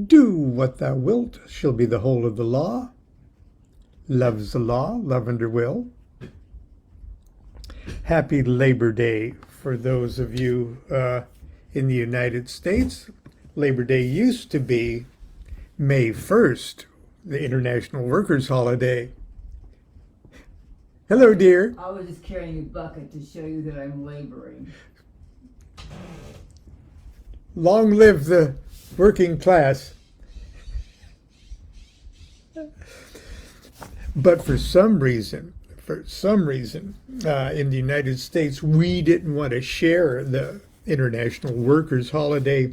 Do what thou wilt shall be the whole of the law. Love's the law, love under will. Happy Labor Day for those of you in the United States. Labor Day used to be May 1st, the International Workers' Holiday. Hello, dear. I was just carrying a bucket to show you that I'm laboring. Long live the working class. But for some reason, in the United States, we didn't want to share the International Workers' Holiday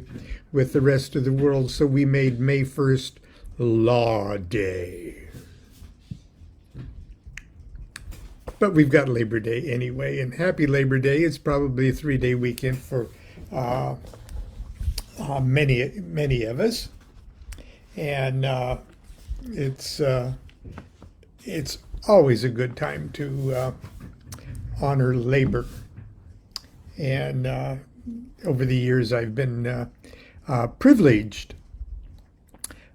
with the rest of the world, so we made May 1st Law Day. But we've got Labor Day anyway, and happy Labor Day. It's probably a 3-day weekend for many of us, and it's always a good time to honor labor. And over the years, I've been privileged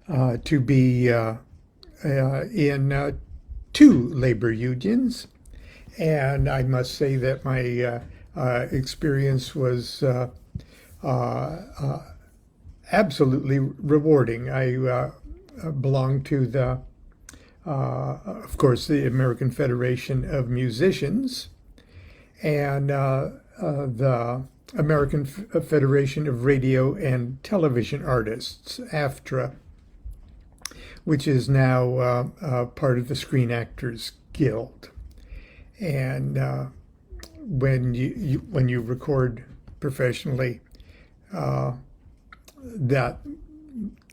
to be in 2 labor unions, and I must say that my experience was absolutely rewarding. I belong to the of course, the American Federation of Musicians and the American Federation of Radio and Television Artists, AFTRA, which is now part of the Screen Actors Guild. And when you record professionally, that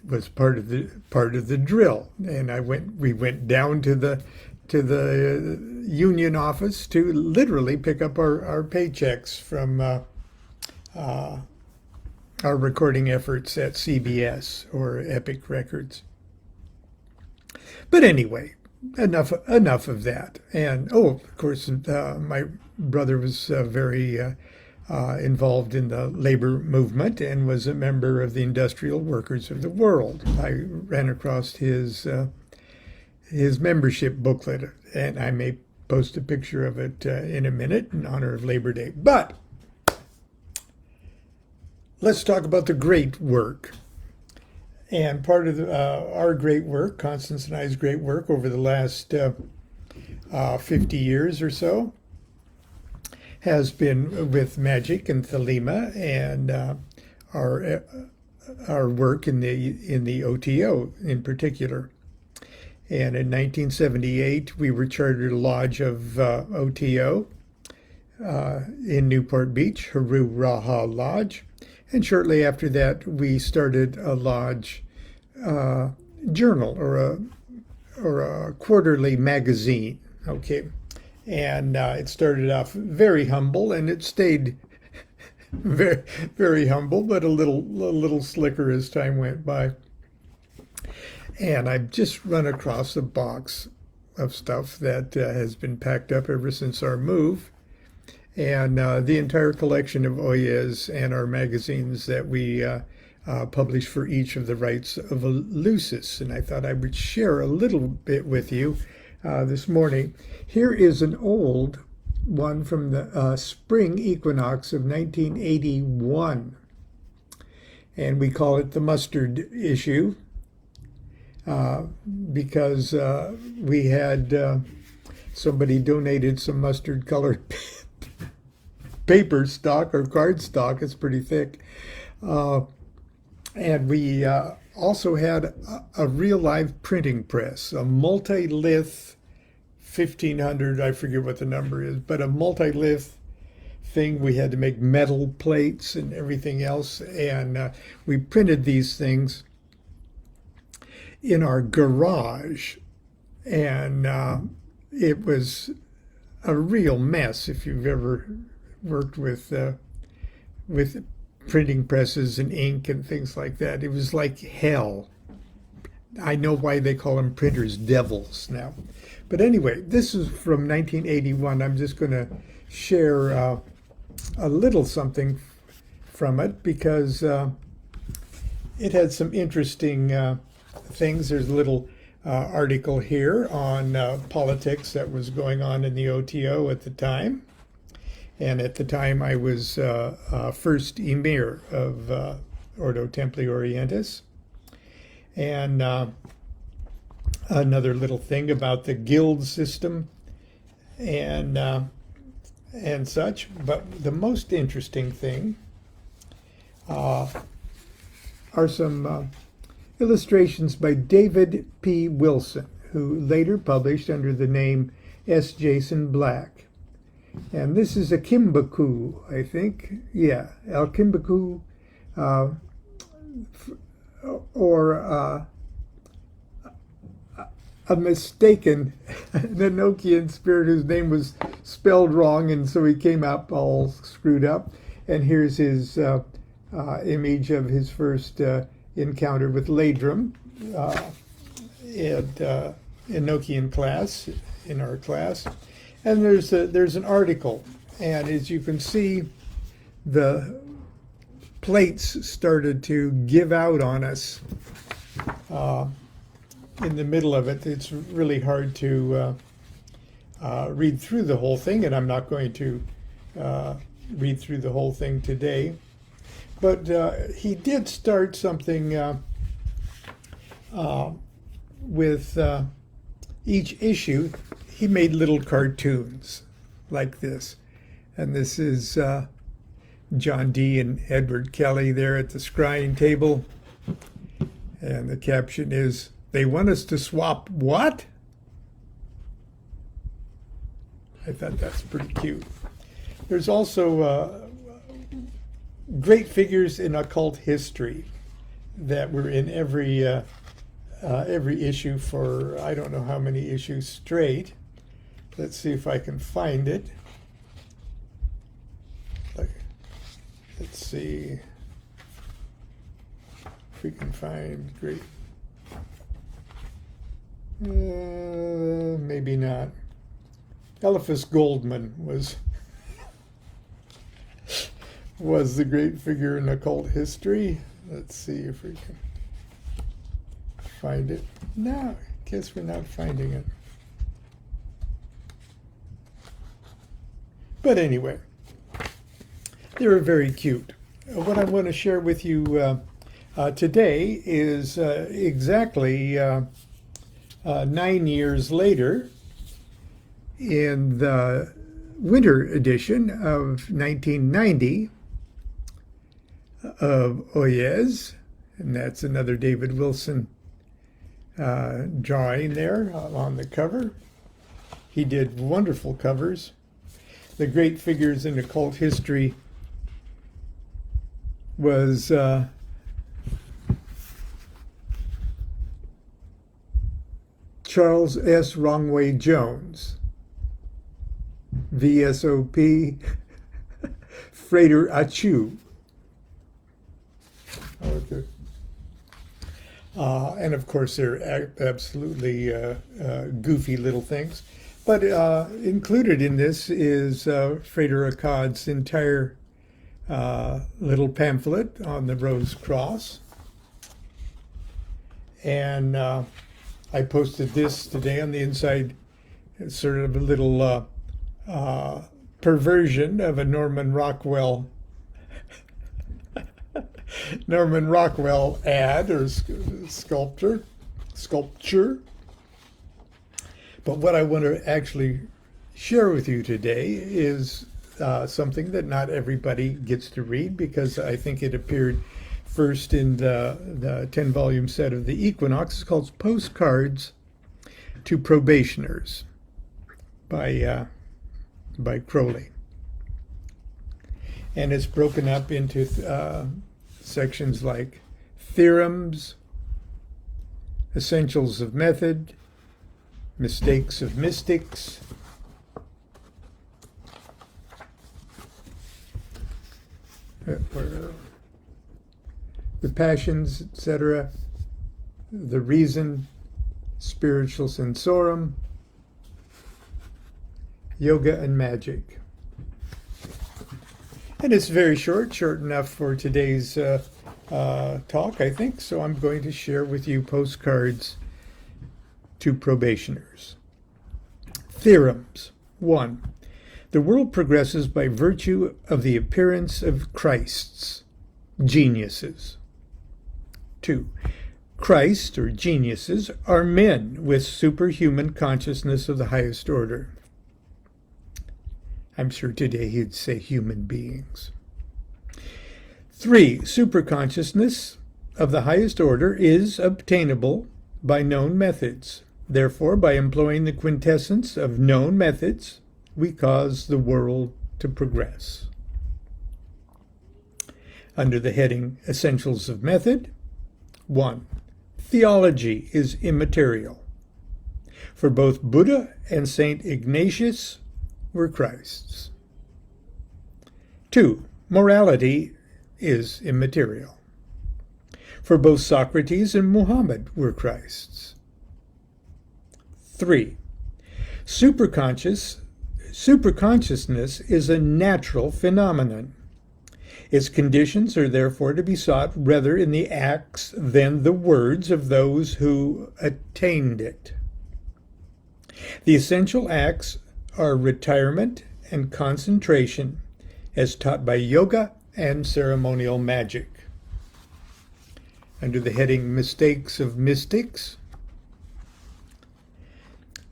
was part of the drill, and we went down to the union office to literally pick up our paychecks from our recording efforts at CBS or Epic Records. But anyway, enough of that. And of course, my brother was very involved in the labor movement and was a member of the Industrial Workers of the World. I ran across his membership booklet, and I may post a picture of it in a minute in honor of Labor Day. But let's talk about the great work. And part of our great work, Constance and I's great work over the last 50 years or so, has been with Magic and Thelema and our work in the OTO in particular. And in 1978, we were chartered a lodge of OTO in Newport Beach, Haru Raha Lodge. And shortly after that, we started a lodge journal or a quarterly magazine. Okay. And it started off very humble, and it stayed very, very humble, but a little slicker as time went by. And I've just run across a box of stuff that has been packed up ever since our move, and the entire collection of OYEZ and our magazines that we publish for each of the rights of Eleusis. And I thought I would share a little bit with you this morning. Here is an old one from the spring equinox of 1981, and we call it the mustard issue because we had somebody donated some mustard colored paper stock or card stock. It's pretty thick, and we also had a real live printing press, a multi-lith 1500, I forget what the number is, but a multi-lith thing. We had to make metal plates and everything else, and we printed these things in our garage, and it was a real mess. If you've ever worked with printing presses and ink and things like that, it was like hell. I know why they call them printers' devils now. But anyway, this is from 1981. I'm just going to share a little something from it because it had some interesting things. There's a little article here on politics that was going on in the OTO at the time. And at the time, I was first emir of Ordo Templi Orientis. And another little thing about the guild system and such. But the most interesting thing are some illustrations by David P. Wilson, who later published under the name S. Jason Black. And this is a Kimbaku, I think. Yeah, El Kimbaku, or a mistaken Enochian spirit whose name was spelled wrong, and so he came up all screwed up. And here's his image of his first encounter with Ladrum at Enochian class, in our class. And there's an article, and as you can see, the plates started to give out on us in the middle of it. It's really hard to read through the whole thing, and I'm not going to read through the whole thing today. But he did start something with each issue. He made little cartoons like this. And this is John D. and Edward Kelly there at the scrying table. And the caption is, "They want us to swap what?" I thought that's pretty cute. There's also great figures in occult history that were in every issue for I don't know how many issues straight. Let's see if I can find it. Let's see if we can find great. Maybe not. Eliphas Goldman was the great figure in occult history. Let's see if we can find it. No, I guess we're not finding it. But anyway, they were very cute. What I want to share with you today is exactly 9 years later, in the winter edition of 1990 of OYEZ, and that's another David Wilson drawing there on the cover. He did wonderful covers. The great figures in occult history was Charles S. Wrongway Jones, VSOP, Frater Achu. Okay. And of course, they're absolutely goofy little things. But included in this is Frater Akkad's entire little pamphlet on the Rose Cross. And I posted this today on the inside. It's sort of a little perversion of a Norman Rockwell ad or sculpture. But what I want to actually share with you today is something that not everybody gets to read, because I think it appeared first in the 10-volume set of the Equinox. It's called Postcards to Probationers by Crowley. And it's broken up into sections like theorems, essentials of method, mistakes of mystics, the passions, etc., the reason, spiritual sensorum, yoga and magic. And it's very short enough for today's talk, I think, so I'm going to share with you Postcards to Probationers. Theorems. 1. The world progresses by virtue of the appearance of Christs, geniuses. 2. Christ, or geniuses, are men with superhuman consciousness of the highest order. I'm sure today he'd say human beings. 3. Superconsciousness of the highest order is obtainable by known methods. Therefore, by employing the quintessence of known methods, we cause the world to progress. Under the heading Essentials of Method, 1. Theology is immaterial. For both Buddha and Saint Ignatius were Christs. 2. Morality is immaterial. For both Socrates and Muhammad were Christs. 3. Superconsciousness is a natural phenomenon. Its conditions are therefore to be sought rather in the acts than the words of those who attained it. The essential acts are retirement and concentration, as taught by yoga and ceremonial magic. Under the heading Mistakes of Mystics,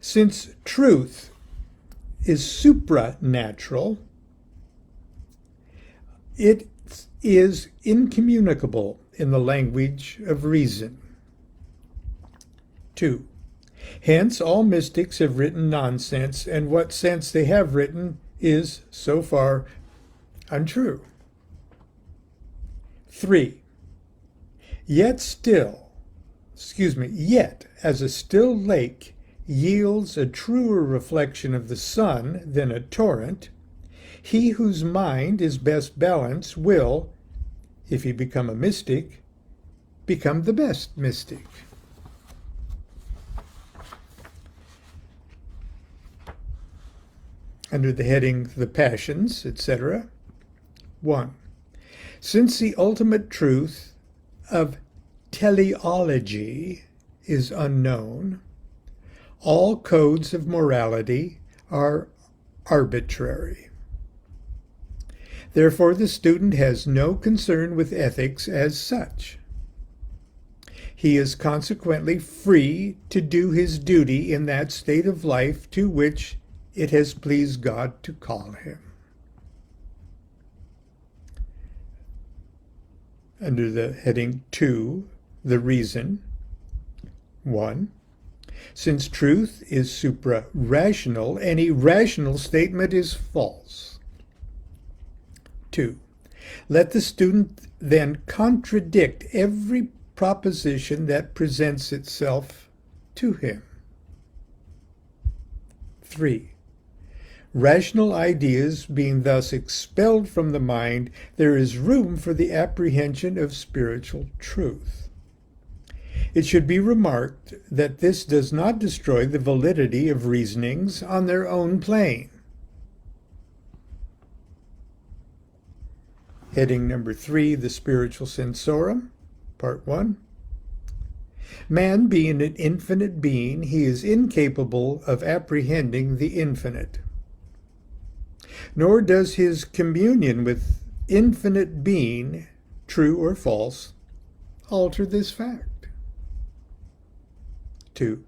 since truth is supranatural, it is incommunicable in the language of reason. 2. Hence, all mystics have written nonsense, and what sense they have written is, so far, untrue. 3. Yet, as a still lake yields a truer reflection of the sun than a torrent, he whose mind is best balanced will, if he become a mystic, become the best mystic. Under the heading The Passions, etc. 1. Since the ultimate truth of teleology is unknown, all codes of morality are arbitrary. Therefore, the student has no concern with ethics as such. He is consequently free to do his duty in that state of life to which it has pleased God to call him. Under the heading 2, The Reason. 1. Since truth is supra-rational, any rational statement is false. 2. Let the student then contradict every proposition that presents itself to him. 3. Rational ideas being thus expelled from the mind, there is room for the apprehension of spiritual truth. It should be remarked that this does not destroy the validity of reasonings on their own plane. Heading number 3, The Spiritual Sensorum, Part 1. Man being an infinite being, he is incapable of apprehending the infinite. Nor does his communion with infinite being, true or false, alter this fact. 2.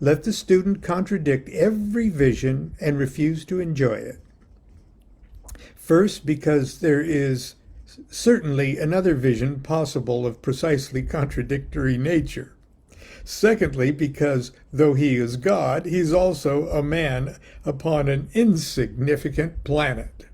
Let the student contradict every vision and refuse to enjoy it. First, because there is certainly another vision possible of precisely contradictory nature. Secondly, because though he is God, he's also a man upon an insignificant planet.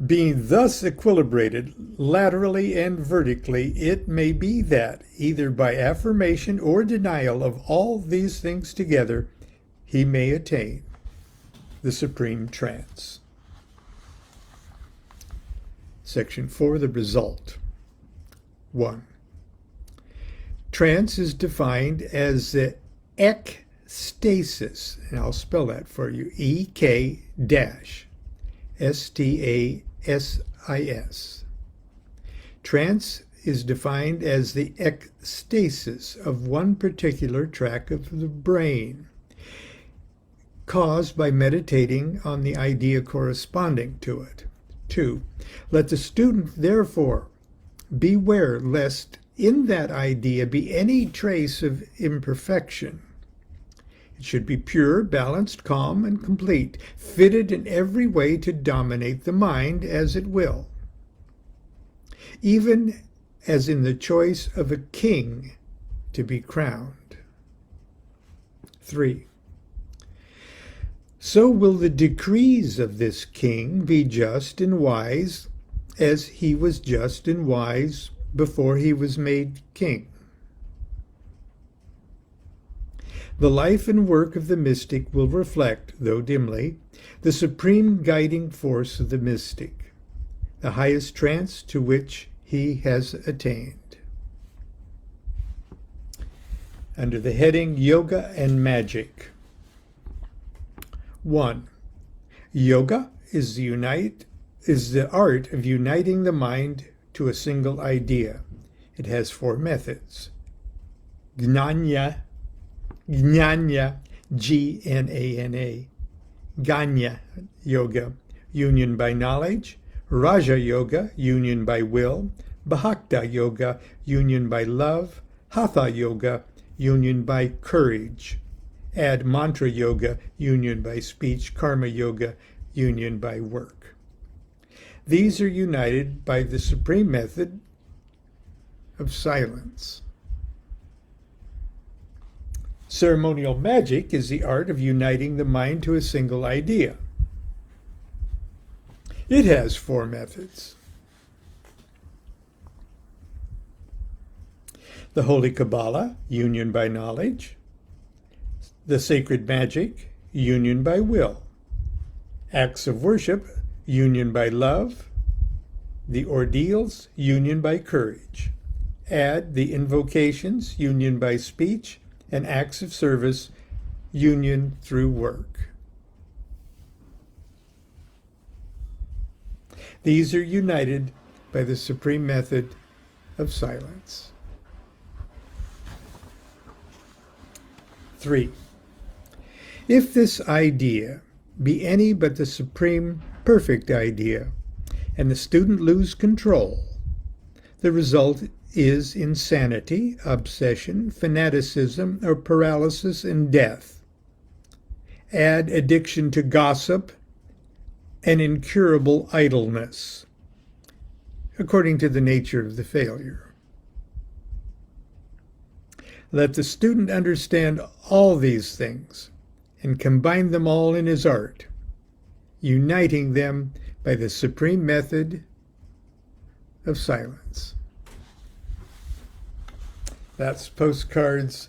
Being thus equilibrated laterally and vertically, it may be that, either by affirmation or denial of all these things together, he may attain the supreme trance. Section 4, the result. 1. Trance is defined as the ekstasis, and I'll spell that for you, EK-STASIS, S-I-S. Trance is defined as the ecstasis of one particular tract of the brain, caused by meditating on the idea corresponding to it. 2. Let the student, therefore, beware lest in that idea be any trace of imperfection. It should be pure, balanced, calm, and complete, fitted in every way to dominate the mind as it will. Even as in the choice of a king to be crowned. 3. So will the decrees of this king be just and wise, as he was just and wise before he was made king. The life and work of the mystic will reflect, though dimly, the supreme guiding force of the mystic, the highest trance to which he has attained. Under the heading Yoga and Magic. 1. Yoga is the art of uniting the mind to a single idea. It has 4 methods. Gnana, G-N-A-N-A. Ganya Yoga, union by knowledge. Raja Yoga, union by will. Bhakta Yoga, union by love. Hatha Yoga, union by courage. Add Mantra Yoga, union by speech. Karma Yoga, union by work. These are united by the supreme method of silence. Ceremonial magic is the art of uniting the mind to a single idea. It has 4 methods. The Holy Kabbalah, union by knowledge. The Sacred Magic, union by will. Acts of worship, union by love. The ordeals, union by courage. Add the invocations, union by speech, and acts of service, union through work. These are united by the supreme method of silence. 3. If this idea be any but the supreme perfect idea, and the student lose control, the result is insanity, obsession, fanaticism, or paralysis and death. Add addiction to gossip and incurable idleness, according to the nature of the failure. Let the student understand all these things and combine them all in his art, uniting them by the supreme method of silence. That's Postcards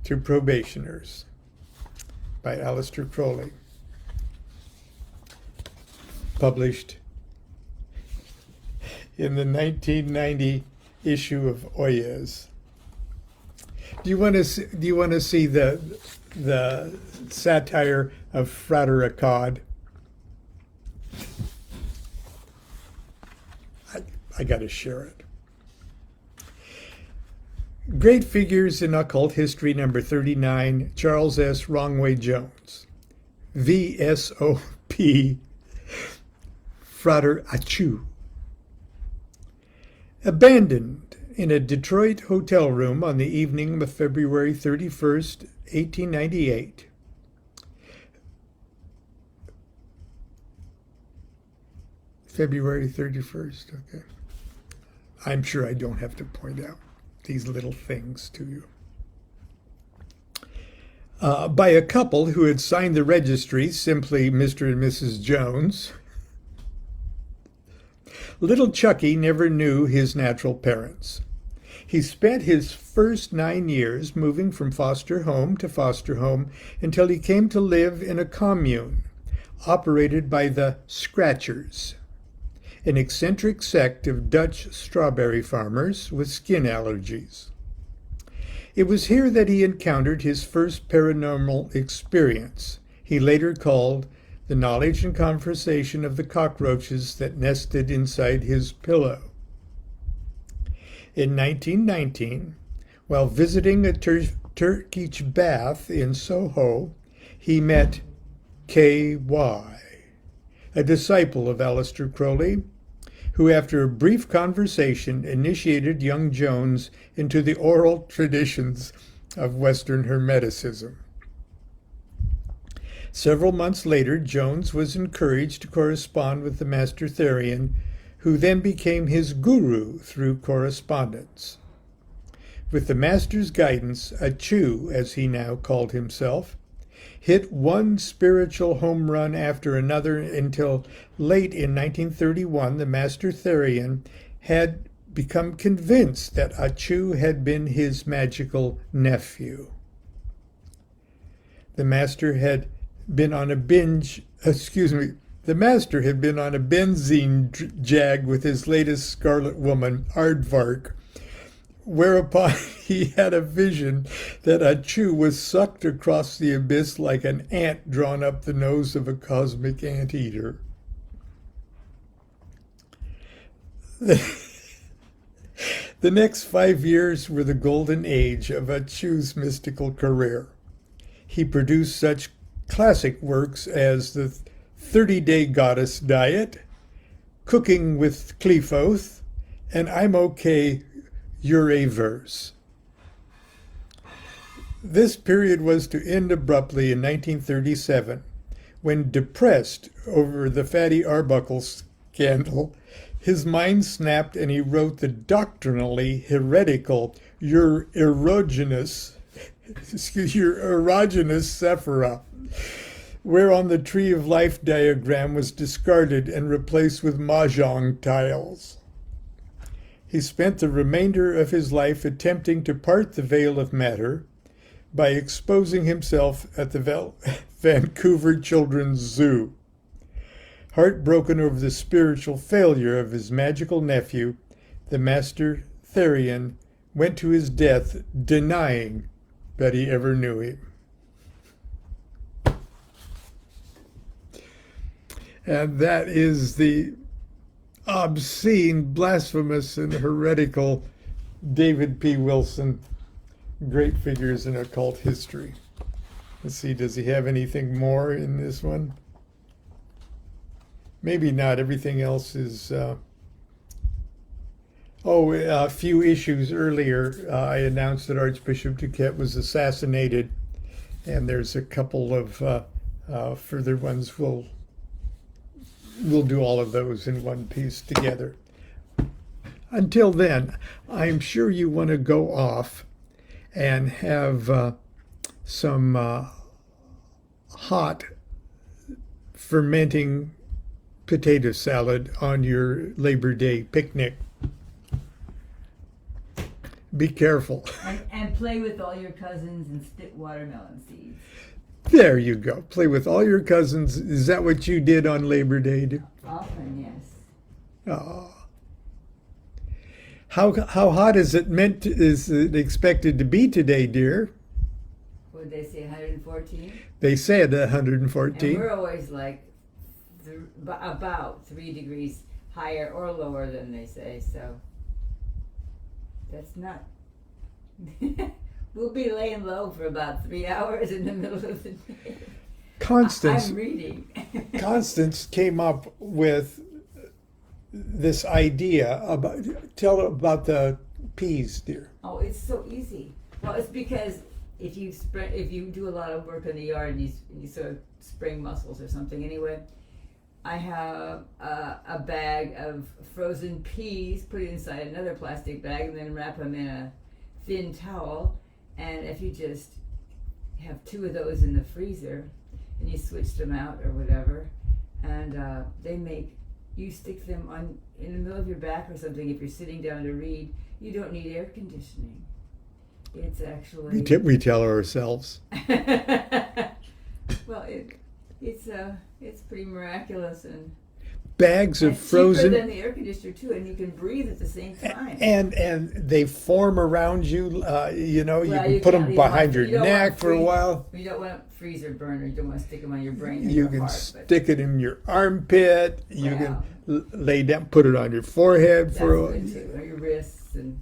to Probationers by Aleister Crowley, published in the 1990 issue of OYEZ. Do you want to see the satire of Frater Akkad? I got to share it. Great Figures in Occult History, number 39, Charles S. Wrongway Jones. VSOP, Frater Achu. Abandoned in a Detroit hotel room on the evening of February 31st, 1898. February 31st, okay. I'm sure I don't have to point out these little things to you. By a couple who had signed the registry, simply Mr. and Mrs. Jones. Little Chucky never knew his natural parents. He spent his first 9 years moving from foster home to foster home until he came to live in a commune operated by the Scratchers, an eccentric sect of Dutch strawberry farmers with skin allergies. It was here that he encountered his first paranormal experience, he later called the knowledge and conversation of the cockroaches that nested inside his pillow. In 1919, while visiting a Turkish bath in Soho, he met K.Y., a disciple of Aleister Crowley, who after a brief conversation initiated young Jones into the oral traditions of Western Hermeticism. Several months later, Jones was encouraged to correspond with the Master Therian, who then became his guru through correspondence. With the Master's guidance, Achu, as he now called himself, hit one spiritual home run after another until late in 1931 the Master Therian had become convinced that Achu had been his magical nephew. The Master had been on a benzine jag with his latest Scarlet Woman, Aardvark, whereupon he had a vision that Achu was sucked across the abyss like an ant drawn up the nose of a cosmic anteater. The next 5 years were the golden age of Achu's mystical career. He produced such classic works as the 30-Day Goddess Diet, Cooking with Qliphothe, and I'm Okay, You're a Verse. This period was to end abruptly in 1937, when, depressed over the Fatty Arbuckle scandal, his mind snapped and he wrote the doctrinally heretical Your Erogenous Sephira, whereon the Tree of Life diagram was discarded and replaced with mahjong tiles. He spent the remainder of his life attempting to part the veil of matter by exposing himself at the Vancouver Children's Zoo. Heartbroken over the spiritual failure of his magical nephew, the Master Therian went to his death denying that he ever knew him. And that is the obscene, blasphemous, and heretical David P. Wilson, Great Figures in Occult History. Let's see, does he have anything more in this one? Maybe not. Everything else is... a few issues earlier, I announced that Archbishop DuQuette was assassinated, and there's a couple of further ones. We'll do all of those in one piece together. Until then, I'm sure you want to go off and have some hot fermenting potato salad on your Labor Day picnic. Be careful. And play with all your cousins and spit watermelon seeds. There you go. Play with all your cousins. Is that what you did on Labor Day? Often, yes. Oh. How hot is it expected to be today, dear? What did they say, 114? They said And 114. we're always like about 3 degrees higher or lower than they say, so that's not... We'll be laying low for about 3 hours in the middle of the day. Constance, I'm reading. Constance came up with this idea about, tell about the peas, dear. Oh, it's so easy. Well, it's because if you do a lot of work in the yard and you sort of spring mussels or something. Anyway, I have a bag of frozen peas, put it inside another plastic bag, and then wrap them in a thin towel. And if you just have 2 of those in the freezer and you switch them out or whatever, and they make you stick them on in the middle of your back or something. If you're sitting down to read, you don't need air conditioning. It's actually We tell ourselves. well, it's pretty miraculous, and bags of And frozen, cheaper than the air conditioner too, and you can breathe at the same time. and they form around you. You know, you Well, can put can't- them you don't behind want- your you don't want neck for a freeze- while. You don't want freezer burner. You don't want to stick them on your brain or You your can heart. stick it in your armpit. You Wow. can lay down, put it on your forehead That's for a good too. Or your wrists and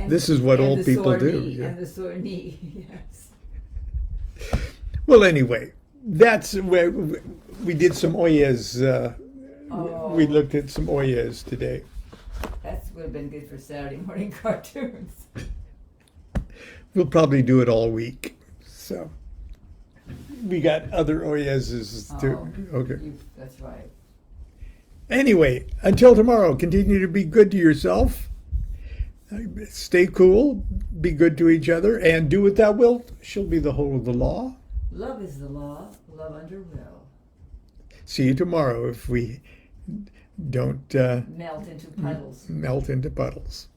This is what and old the people sore do, knee, yeah. And the sore knee, yes. Well, anyway, that's where we did some OYEZ. Oh. We looked at some OYEZ today. That would have been good for Saturday morning cartoons. We'll probably do it all week. So we got other OYEZs too. Okay. That's right. Anyway, until tomorrow, continue to be good to yourself. Stay cool, be good to each other, and do what thou wilt shall be the whole of the law. Love is the law. Love under will. See you tomorrow if we don't Melt into puddles. melt into puddles.